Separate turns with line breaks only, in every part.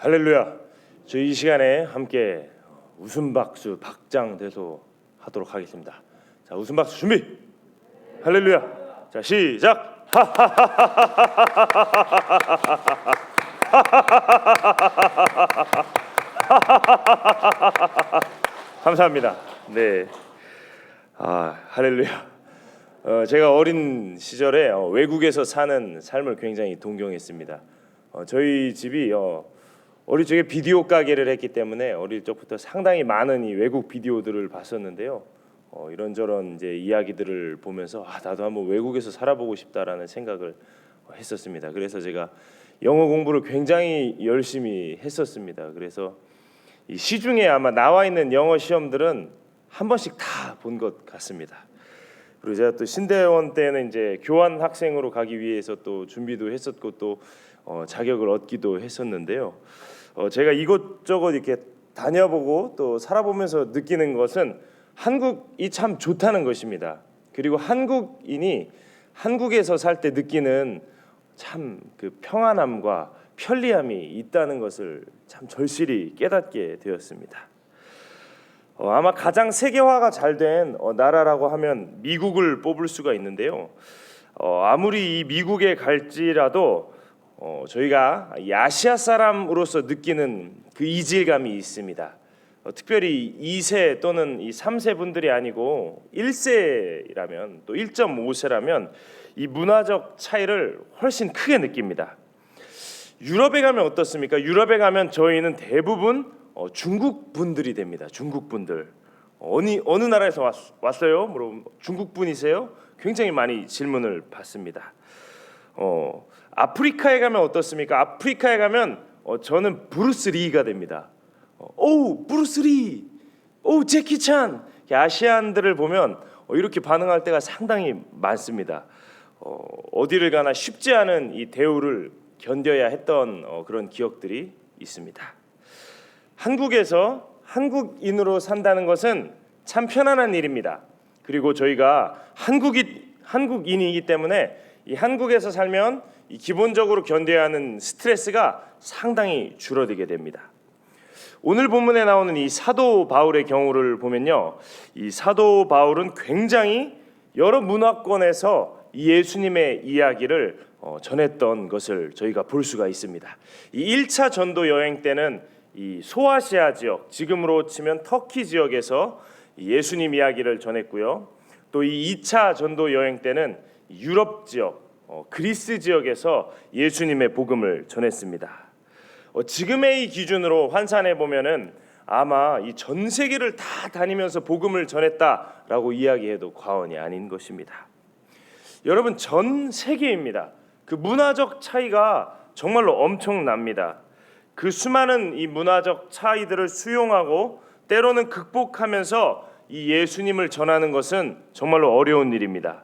할렐루야. 저희 이 시간에 함께 웃음 박수 박장대소 하도록 하겠습니다. 자, 웃음 박수 준비. 할렐루야. 자, 시작. 감사합니다. 네. 할렐루야. 제가 어린 시절에 외국에서 사는 삶을 굉장히 동경했습니다. 저희 집이 어릴 적에 비디오 가게를 했기 때문에 어릴 적부터 상당히 많은 이 외국 비디오들을 봤었는데요. 이런저런 이제 이야기들을 보면서 나도 한번 외국에서 살아보고 싶다라는 생각을 했었습니다. 그래서 제가 영어 공부를 굉장히 열심히 했었습니다. 그래서 이 시중에 아마 나와 있는 영어 시험들은 한 번씩 다 본 것 같습니다. 그리고 제가 또 신대원 때는 이제 교환 학생으로 가기 위해서 또 준비도 했었고 또 자격을 얻기도 했었는데요. 제가 이곳저곳 이렇게 다녀보고 또 살아보면서 느끼는 것은 한국이 참 좋다는 것입니다. 그리고 한국인이 한국에서 살 때 느끼는 참 그 평안함과 편리함이 있다는 것을 참 절실히 깨닫게 되었습니다. 아마 가장 세계화가 잘 된 나라라고 하면 미국을 뽑을 수가 있는데요. 아무리 이 미국에 갈지라도 저희가 아시아 사람으로서 느끼는 그 이질감이 있습니다. 특별히 2세 또는 이 3세 분들이 아니고 1세라면 또 1.5세라면 이 문화적 차이를 훨씬 크게 느낍니다. 유럽에 가면 어떻습니까? 유럽에 가면 저희는 대부분 중국 분들이 됩니다. 중국 분들. 어느 나라에서 왔어요? 물어보면 중국 분이세요? 굉장히 많이 질문을 받습니다. 아프리카에 가면 어떻습니까? 아프리카에 가면 저는 브루스 리가 됩니다. 오, 브루스 리, 오, 제키 찬. 아시안들을 보면 이렇게 반응할 때가 상당히 많습니다. 어디를 가나 쉽지 않은 이 대우를 견뎌야 했던 그런 기억들이 있습니다. 한국에서 한국인으로 산다는 것은 참 편안한 일입니다. 그리고 저희가 한국인이기 때문에 이 한국에서 살면 이 기본적으로 견뎌야 하는 스트레스가 상당히 줄어들게 됩니다. 오늘 본문에 나오는 이 사도 바울의 경우를 보면요, 이 사도 바울은 굉장히 여러 문화권에서 예수님의 이야기를 전했던 것을 저희가 볼 수가 있습니다. 이 1차 전도 여행 때는 이 소아시아 지역, 지금으로 치면 터키 지역에서 예수님 이야기를 전했고요. 또 이 2차 전도 여행 때는 유럽 지역, 그리스 지역에서 예수님의 복음을 전했습니다. 지금의 이 기준으로 환산해 보면은 아마 이 전 세계를 다 다니면서 복음을 전했다라고 이야기해도 과언이 아닌 것입니다. 여러분, 전 세계입니다. 그 문화적 차이가 정말로 엄청납니다. 그 수많은 이 문화적 차이들을 수용하고 때로는 극복하면서 이 예수님을 전하는 것은 정말로 어려운 일입니다.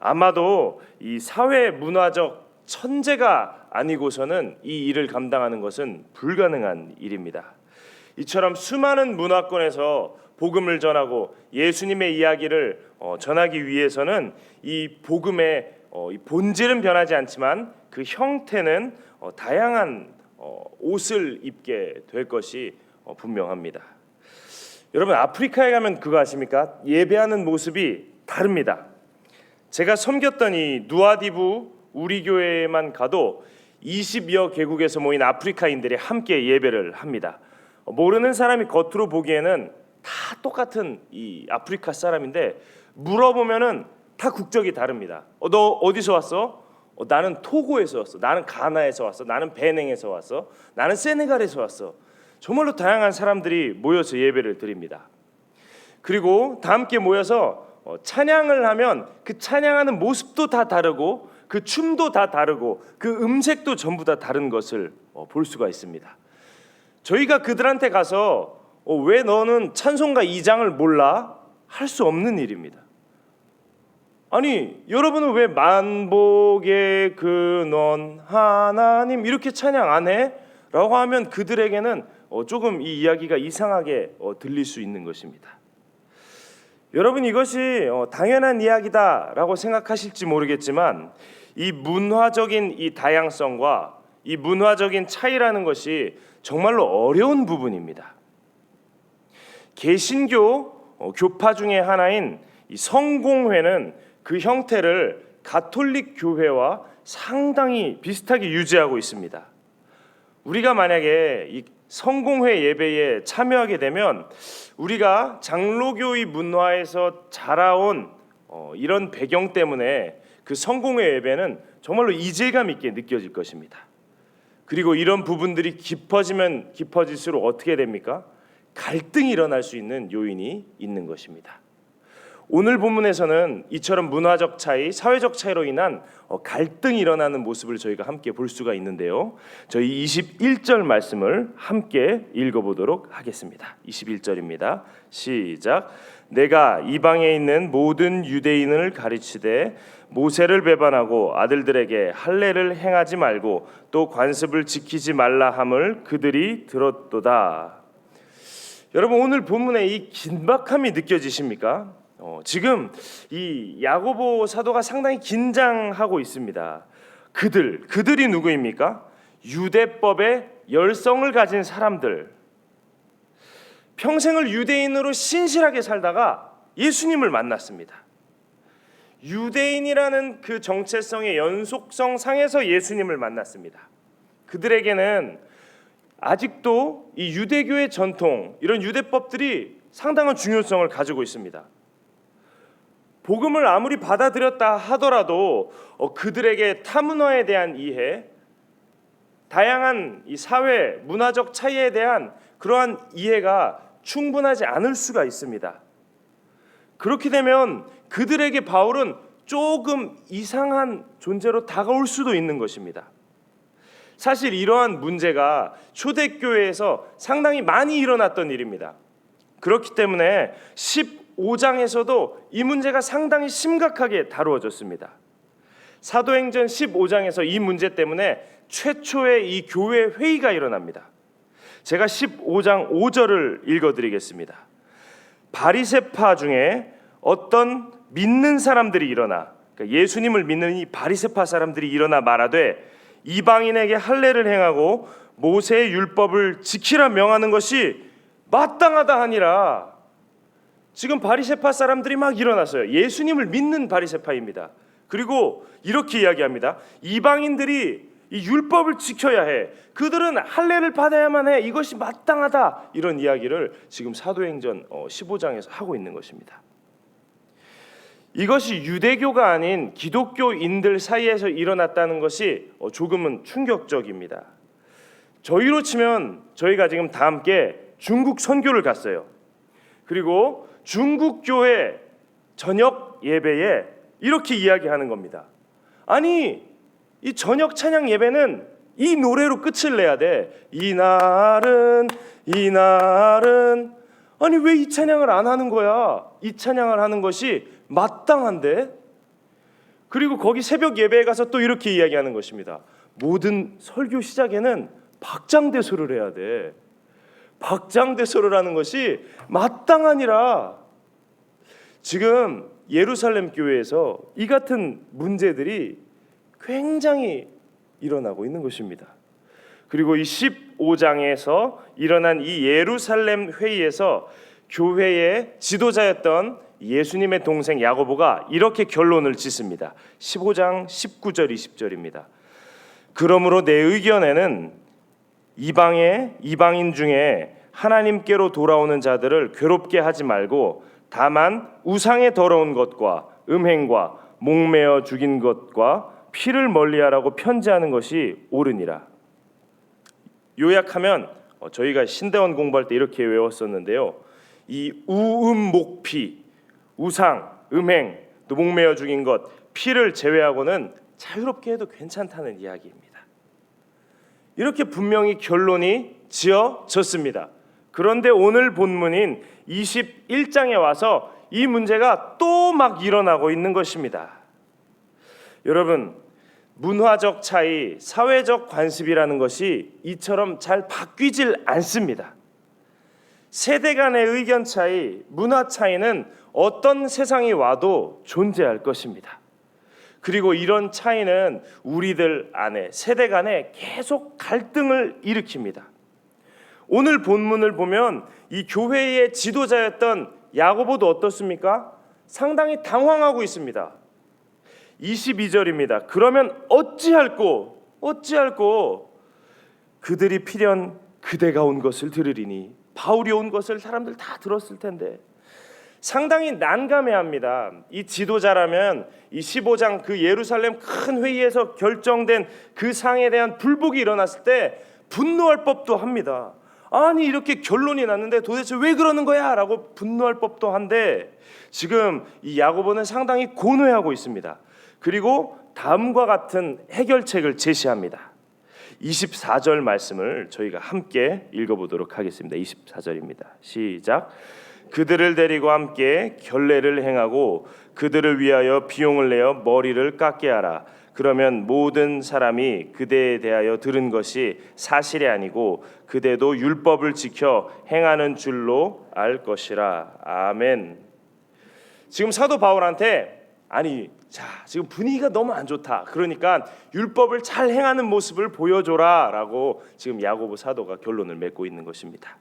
아마도 이 사회 문화적 천재가 아니고서는 이 일을 감당하는 것은 불가능한 일입니다. 이처럼 수많은 문화권에서 복음을 전하고 예수님의 이야기를 전하기 위해서는 이 복음의 이 본질은 변하지 않지만 그 형태는 다양한 옷을 입게 될 것이 분명합니다. 여러분, 아프리카에 가면 그거 아십니까? 예배하는 모습이 다릅니다. 제가 섬겼던 이 누아디부 우리 교회에만 가도 20여 개국에서 모인 아프리카인들이 함께 예배를 합니다. 모르는 사람이 겉으로 보기에는 다 똑같은 이 아프리카 사람인데 물어보면은 다 국적이 다릅니다. 너 어디서 왔어? 나는 토고에서 왔어. 나는 가나에서 왔어. 나는 베냉에서 왔어. 나는 세네갈에서 왔어. 정말로 다양한 사람들이 모여서 예배를 드립니다. 그리고 다 함께 모여서 찬양을 하면 그 찬양하는 모습도 다 다르고 그 춤도 다 다르고 그 음색도 전부 다 다른 것을 볼 수가 있습니다. 저희가 그들한테 가서 왜 너는 찬송가 2장을 몰라? 할 수 없는 일입니다. 아니, 여러분은 왜 만복의 근원 하나님 이렇게 찬양 안 해? 라고 하면 그들에게는 조금 이 이야기가 이상하게 들릴 수 있는 것입니다. 여러분, 이것이 당연한 이야기다라고 생각하실지 모르겠지만 이 문화적인 이 다양성과 이 문화적인 차이라는 것이 정말로 어려운 부분입니다. 개신교 교파 중에 하나인 이 성공회는 그 형태를 가톨릭 교회와 상당히 비슷하게 유지하고 있습니다. 우리가 만약에 이 성공회 예배에 참여하게 되면 우리가 장로교의 문화에서 자라온 이런 배경 때문에 그 성공회 예배는 정말로 이질감 있게 느껴질 것입니다. 그리고 이런 부분들이 깊어지면 깊어질수록 어떻게 됩니까? 갈등이 일어날 수 있는 요인이 있는 것입니다. 오늘 본문에서는 이처럼 문화적 차이, 사회적 차이로 인한 갈등이 일어나는 모습을 저희가 함께 볼 수가 있는데요. 저희 21절 말씀을 함께 읽어보도록 하겠습니다. 21절입니다. 시작. 내가 이방에 있는 모든 유대인을 가르치되 모세를 배반하고 아들들에게 할례를 행하지 말고 또 관습을 지키지 말라 함을 그들이 들었도다. 여러분, 오늘 본문의 이 긴박함이 느껴지십니까? 지금 이 야고보 사도가 상당히 긴장하고 있습니다. 그들이 누구입니까? 유대법의 열성을 가진 사람들, 평생을 유대인으로 신실하게 살다가 예수님을 만났습니다. 유대인이라는 그 정체성의 연속성 상에서 예수님을 만났습니다. 그들에게는 아직도 이 유대교의 전통, 이런 유대법들이 상당한 중요성을 가지고 있습니다. 복음을 아무리 받아들였다 하더라도 그들에게 타문화에 대한 이해, 다양한 이 사회 문화적 차이에 대한 그러한 이해가 충분하지 않을 수가 있습니다. 그렇게 되면 그들에게 바울은 조금 이상한 존재로 다가올 수도 있는 것입니다. 사실 이러한 문제가 초대교회에서 상당히 많이 일어났던 일입니다. 그렇기 때문에 15장에서도 이 문제가 상당히 심각하게 다루어졌습니다. 사도행전 15장에서 이 문제 때문에 최초의 이 교회 회의가 일어납니다. 제가 15장 5절을 읽어드리겠습니다. 바리새파 중에 어떤 믿는 사람들이 일어나, 그러니까 예수님을 믿는 이 바리새파 사람들이 일어나 말하되 이방인에게 할례를 행하고 모세의 율법을 지키라 명하는 것이 마땅하다 하니라. 지금 바리새파 사람들이 막 일어났어요. 예수님을 믿는 바리새파입니다. 그리고 이렇게 이야기합니다. 이방인들이 이 율법을 지켜야 해. 그들은 할례를 받아야만 해. 이것이 마땅하다. 이런 이야기를 지금 사도행전 15장에서 하고 있는 것입니다. 이것이 유대교가 아닌 기독교인들 사이에서 일어났다는 것이 조금은 충격적입니다. 저희로 치면 저희가 지금 다 함께 중국 선교를 갔어요. 그리고 중국 교회 저녁 예배에 이렇게 이야기하는 겁니다. 아니, 이 저녁 찬양 예배는 이 노래로 끝을 내야 돼. 이날은 아니 왜 이 찬양을 안 하는 거야? 이 찬양을 하는 것이 마땅한데. 그리고 거기 새벽 예배에 가서 또 이렇게 이야기하는 것입니다. 모든 설교 시작에는 박장대소를 해야 돼. 박장대소를 하는 것이 마땅하니라. 지금 예루살렘 교회에서 이 같은 문제들이 굉장히 일어나고 있는 것입니다. 그리고 이 15장에서 일어난 이 예루살렘 회의에서 교회의 지도자였던 예수님의 동생 야고보가 이렇게 결론을 짓습니다. 15장 19절 20절입니다. 그러므로 내 의견에는 이방인 중에 하나님께로 돌아오는 자들을 괴롭게 하지 말고 다만 우상의 더러운 것과 음행과 목매어 죽인 것과 피를 멀리하라고 편지하는 것이 옳으니라. 요약하면 저희가 신대원 공부할 때 이렇게 외웠었는데요. 이 우음목피, 우상, 음행, 또 목매어 죽인 것, 피를 제외하고는 자유롭게 해도 괜찮다는 이야기입니다. 이렇게 분명히 결론이 지어졌습니다. 그런데 오늘 본문인 21장에 와서 이 문제가 또 막 일어나고 있는 것입니다. 여러분, 문화적 차이, 사회적 관습이라는 것이 이처럼 잘 바뀌질 않습니다. 세대 간의 의견 차이, 문화 차이는 어떤 세상이 와도 존재할 것입니다. 그리고 이런 차이는 우리들 안에, 세대 간에 계속 갈등을 일으킵니다. 오늘 본문을 보면 이 교회의 지도자였던 야고보도 어떻습니까? 상당히 당황하고 있습니다. 22절입니다. 그러면 어찌할꼬 그들이 필연 그대가 온 것을 들으리니, 바울이 온 것을 사람들 다 들었을 텐데 상당히 난감해합니다. 이 지도자라면 이 15장 그 예루살렘 큰 회의에서 결정된 그 상에 대한 불복이 일어났을 때 분노할 법도 합니다. 아니 이렇게 결론이 났는데 도대체 왜 그러는 거야? 라고 분노할 법도 한데 지금 이 야고보는 상당히 고뇌하고 있습니다. 그리고 다음과 같은 해결책을 제시합니다. 24절 말씀을 저희가 함께 읽어보도록 하겠습니다. 24절입니다. 시작. 그들을 데리고 함께 결례를 행하고 그들을 위하여 비용을 내어 머리를 깎게 하라. 그러면 모든 사람이 그대에 대하여 들은 것이 사실이 아니고 그대도 율법을 지켜 행하는 줄로 알 것이라. 아멘. 지금 사도 바울한테 지금 분위기가 너무 안 좋다. 그러니까 율법을 잘 행하는 모습을 보여줘라라고 지금 야고보 사도가 결론을 맺고 있는 것입니다.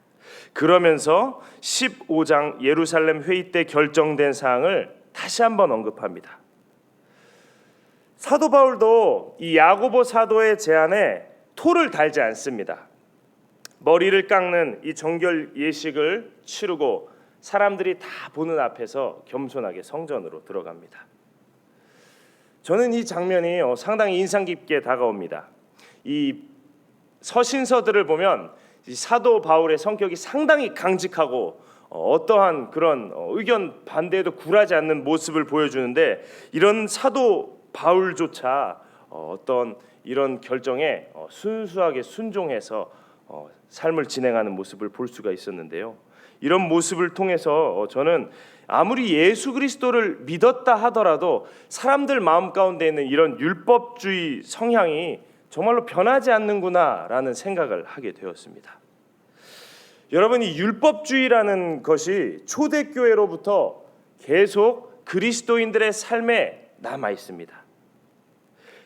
그러면서 15장 예루살렘 회의 때 결정된 사항을 다시 한번 언급합니다. 사도 바울도 이 야고보 사도의 제안에 토를 달지 않습니다. 머리를 깎는 이 정결 예식을 치르고 사람들이 다 보는 앞에서 겸손하게 성전으로 들어갑니다. 저는 이 장면이 상당히 인상 깊게 다가옵니다. 이 서신서들을 보면 이 사도 바울의 성격이 상당히 강직하고 어떠한 그런 의견 반대에도 굴하지 않는 모습을 보여주는데 이런 사도 바울조차 어떤 이런 결정에 순수하게 순종해서 삶을 진행하는 모습을 볼 수가 있었는데요. 이런 모습을 통해서 저는 아무리 예수 그리스도를 믿었다 하더라도 사람들 마음 가운데 있는 이런 율법주의 성향이 정말로 변하지 않는구나라는 생각을 하게 되었습니다. 여러분, 이 율법주의라는 것이 초대교회로부터 계속 그리스도인들의 삶에 남아 있습니다.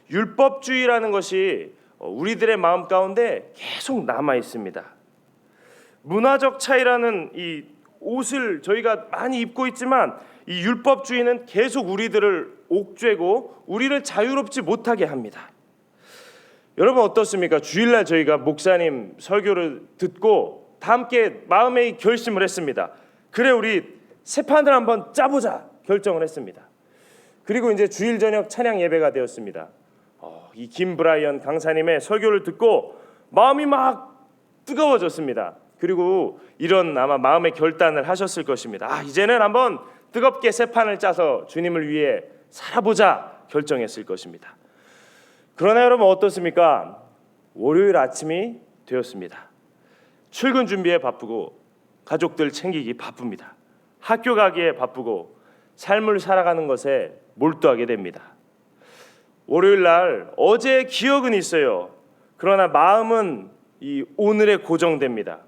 율법주의라는 것이 우리들의 마음 가운데 계속 남아 있습니다. 문화적 차이라는 이 옷을 저희가 많이 입고 있지만 이 율법주의는 계속 우리들을 옥죄고 우리를 자유롭지 못하게 합니다. 여러분 어떻습니까? 주일날 저희가 목사님 설교를 듣고 다 함께 마음의 결심을 했습니다. 그래 우리 새 판을 한번 짜보자 결정을 했습니다. 그리고 이제 주일 저녁 찬양 예배가 되었습니다. 이 김브라이언 강사님의 설교를 듣고 마음이 막 뜨거워졌습니다. 그리고 이런 아마 마음의 결단을 하셨을 것입니다. 이제는 한번 뜨겁게 새 판을 짜서 주님을 위해 살아보자 결정했을 것입니다. 그러나 여러분 어떻습니까? 월요일 아침이 되었습니다. 출근 준비에 바쁘고 가족들 챙기기 바쁩니다. 학교 가기에 바쁘고 삶을 살아가는 것에 몰두하게 됩니다. 월요일 날 어제의 기억은 있어요. 그러나 마음은 이 오늘에 고정됩니다.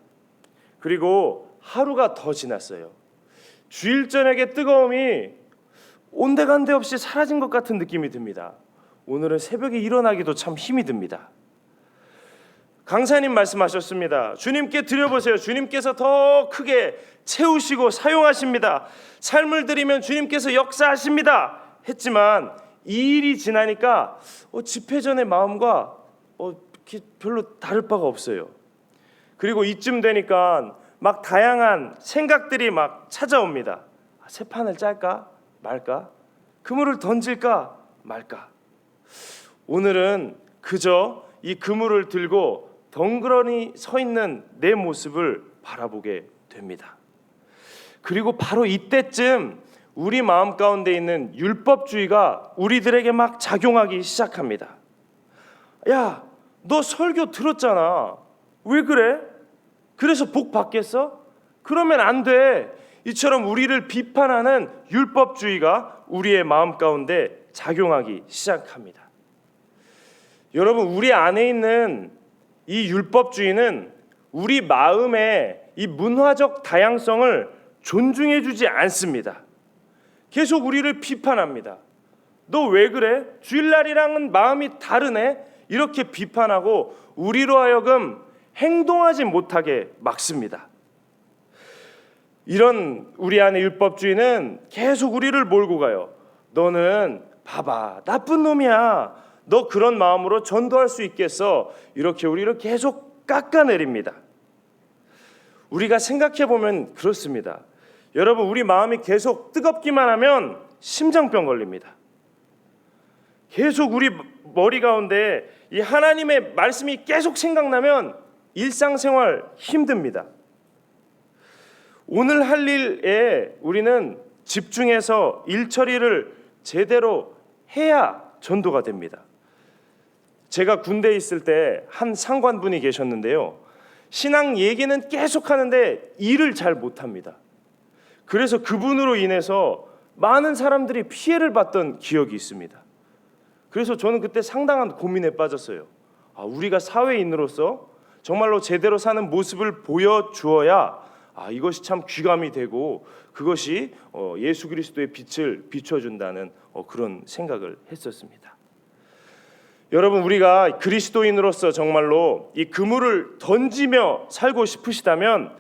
그리고 하루가 더 지났어요. 주일 저녁의 뜨거움이 온데간데 없이 사라진 것 같은 느낌이 듭니다. 오늘은 새벽에 일어나기도 참 힘이 듭니다. 강사님 말씀하셨습니다. 주님께 드려보세요. 주님께서 더 크게 채우시고 사용하십니다. 삶을 드리면 주님께서 역사하십니다. 했지만 이 일이 지나니까 집회 전의 마음과 별로 다를 바가 없어요. 그리고 이쯤 되니까 막 다양한 생각들이 막 찾아옵니다. 새 판을 짤까 말까? 그물을 던질까 말까? 오늘은 그저 이 그물을 들고 덩그러니 서 있는 내 모습을 바라보게 됩니다. 그리고 바로 이때쯤 우리 마음 가운데 있는 율법주의가 우리들에게 막 작용하기 시작합니다. 야, 너 설교 들었잖아. 왜 그래? 그래서 복 받겠어? 그러면 안 돼. 이처럼 우리를 비판하는 율법주의가 우리의 마음 가운데 작용하기 시작합니다. 여러분, 우리 안에 있는 이 율법주의는 우리 마음의 이 문화적 다양성을 존중해주지 않습니다. 계속 우리를 비판합니다. 너 왜 그래? 주일날이랑은 마음이 다르네? 이렇게 비판하고 우리로 하여금 행동하지 못하게 막습니다. 이런 우리 안의 율법주의는 계속 우리를 몰고 가요. 너는 봐봐, 나쁜 놈이야. 너 그런 마음으로 전도할 수 있겠어? 이렇게 우리를 계속 깎아내립니다. 우리가 생각해 보면 그렇습니다. 여러분, 우리 마음이 계속 뜨겁기만 하면 심장병 걸립니다. 계속 우리 머리 가운데 이 하나님의 말씀이 계속 생각나면 일상생활 힘듭니다. 오늘 할 일에 우리는 집중해서 일 처리를 제대로 해야 전도가 됩니다. 제가 군대에 있을 때 한 상관분이 계셨는데요. 신앙 얘기는 계속 하는데 일을 잘 못합니다. 그래서 그분으로 인해서 많은 사람들이 피해를 봤던 기억이 있습니다. 그래서 저는 그때 상당한 고민에 빠졌어요. 우리가 사회인으로서 정말로 제대로 사는 모습을 보여주어야 이것이 참 귀감이 되고 그것이 예수 그리스도의 빛을 비춰준다는 그런 생각을 했었습니다. 여러분, 우리가 그리스도인으로서 정말로 이 그물을 던지며 살고 싶으시다면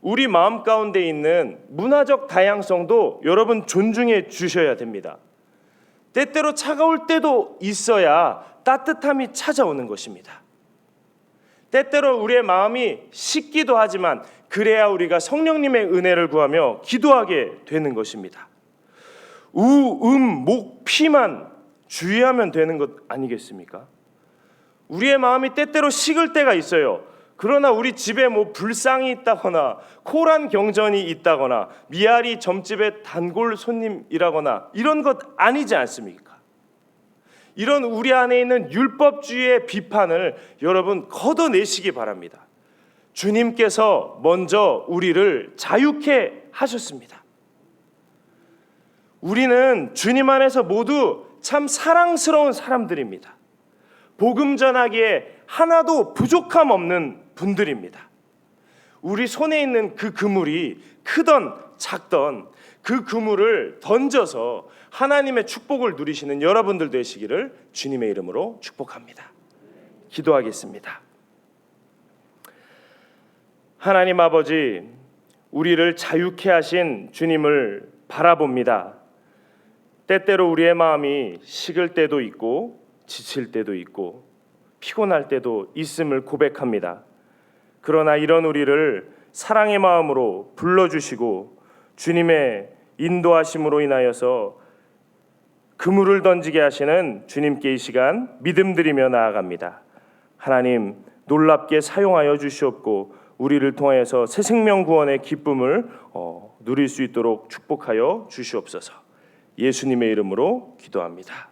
우리 마음 가운데 있는 문화적 다양성도 여러분 존중해 주셔야 됩니다. 때때로 차가울 때도 있어야 따뜻함이 찾아오는 것입니다. 때때로 우리의 마음이 식기도 하지만 그래야 우리가 성령님의 은혜를 구하며 기도하게 되는 것입니다. 목, 피만 주의하면 되는 것 아니겠습니까? 우리의 마음이 때때로 식을 때가 있어요. 그러나 우리 집에 불상이 있다거나 코란 경전이 있다거나 미아리 점집의 단골 손님이라거나 이런 것 아니지 않습니까? 이런 우리 안에 있는 율법주의의 비판을 여러분 걷어내시기 바랍니다. 주님께서 먼저 우리를 자유케 하셨습니다. 우리는 주님 안에서 모두 참 사랑스러운 사람들입니다. 복음 전하기에 하나도 부족함 없는 분들입니다. 우리 손에 있는 그 그물이 크던 작던 그 그물을 던져서 하나님의 축복을 누리시는 여러분들 되시기를 주님의 이름으로 축복합니다. 기도하겠습니다. 하나님 아버지, 우리를 자유케 하신 주님을 바라봅니다. 때때로 우리의 마음이 식을 때도 있고 지칠 때도 있고 피곤할 때도 있음을 고백합니다. 그러나 이런 우리를 사랑의 마음으로 불러주시고 주님의 인도하심으로 인하여서 그물을 던지게 하시는 주님께 이 시간 믿음 드리며 나아갑니다. 하나님, 놀랍게 사용하여 주시옵고 우리를 통하여서 새 생명 구원의 기쁨을 누릴 수 있도록 축복하여 주시옵소서. 예수님의 이름으로 기도합니다.